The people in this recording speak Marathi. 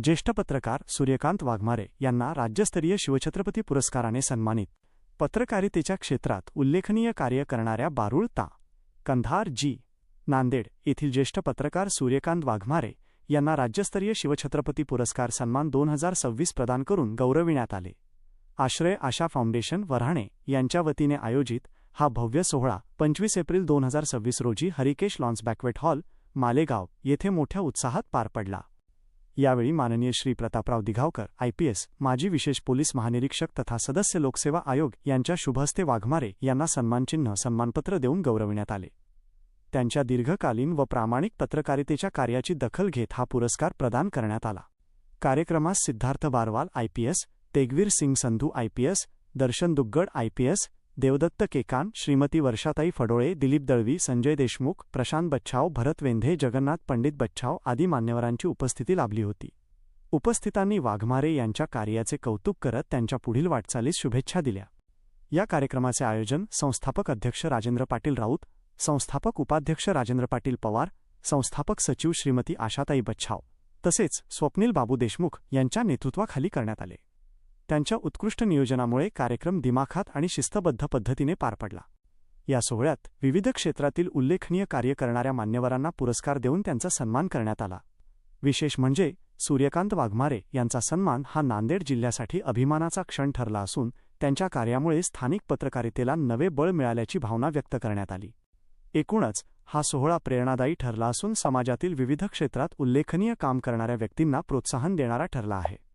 ज्येष्ठ पत्रकार सूर्यकांत वाघमारे यांना राज्यस्तरीय शिवछत्रपती पुरस्काराने सन्मानित. पत्रकारितेच्या क्षेत्रात उल्लेखनीय कार्य करणाऱ्या बारूळ ता. कंधार जी. नांदेड येथील ज्येष्ठ पत्रकार सूर्यकांत वाघमारे यांना राज्यस्तरीय शिवछत्रपती पुरस्कार सन्मान 2026 प्रदान करून गौरविण्यात आले. आश्रय आशा फाउंडेशन वऱ्हाणे यांच्या वतीने आयोजित हा भव्य सोहळा 25 एप्रिल 2026 रोजी हरिकेश लॉन्स बॅक्वेट हॉल, मालेगाव येथे मोठ्या उत्साहात पार पडला. यावेळी माननीय श्री प्रतापराव दिघावकर IPS, माजी विशेष पोलीस महानिरीक्षक तथा सदस्य लोकसेवा आयोग यांच्या शुभहस्ते वाघमारे यांना सन्मानचिन्ह सन्मानपत्र देऊन गौरविण्यात आले. त्यांच्या दीर्घकालीन व प्रामाणिक पत्रकारितेच्या कार्याची दखल घेत हा पुरस्कार प्रदान करण्यात आला. कार्यक्रमास सिद्धार्थ बारवाल IPS, तेगवीर सिंग संधू IPS, दर्शन दुग्गड IPS, देवदत्त केकान, श्रीमती वर्षाताई फडोळे, दिलीप दळवी, संजय देशमुख, प्रशांत बच्छाव, भरत वेंधे, जगन्नाथ पंडित बच्छाव आदी मान्यवरांची उपस्थिती लाभली होती. उपस्थितांनी वाघमारे यांच्या कार्याचे कौतुक करत त्यांच्या पुढील वाटचालीस शुभेच्छा दिल्या. या कार्यक्रमाचे आयोजन संस्थापक अध्यक्ष राजेंद्र पाटील राऊत, संस्थापक उपाध्यक्ष राजेंद्र पाटील पवार, संस्थापक सचिव श्रीमती आशाताई बच्छाव तसेच स्वप्नील बाबू देशमुख यांच्या नेतृत्वाखाली करण्यात आले. त्यांच्या उत्कृष्ट नियोजनामुळे कार्यक्रम दिमाखात आणि शिस्तबद्ध पद्धतीने पार पडला. या सोहळ्यात विविध क्षेत्रातील उल्लेखनीय कार्य करणाऱ्या मान्यवरांना पुरस्कार देऊन त्यांचा सन्मान करण्यात आला. विशेष म्हणजे सूर्यकांत वाघमारे यांचा सन्मान हा नांदेड जिल्ह्यासाठी अभिमानाचा क्षण ठरला असून त्यांच्या कार्यामुळे स्थानिक पत्रकारितेला नवे बळ मिळाल्याची भावना व्यक्त करण्यात आली. एकूणच हा सोहळा प्रेरणादायी ठरला असून समाजातील विविध क्षेत्रात उल्लेखनीय काम करणाऱ्या व्यक्तींना प्रोत्साहन देणारा ठरला आहे.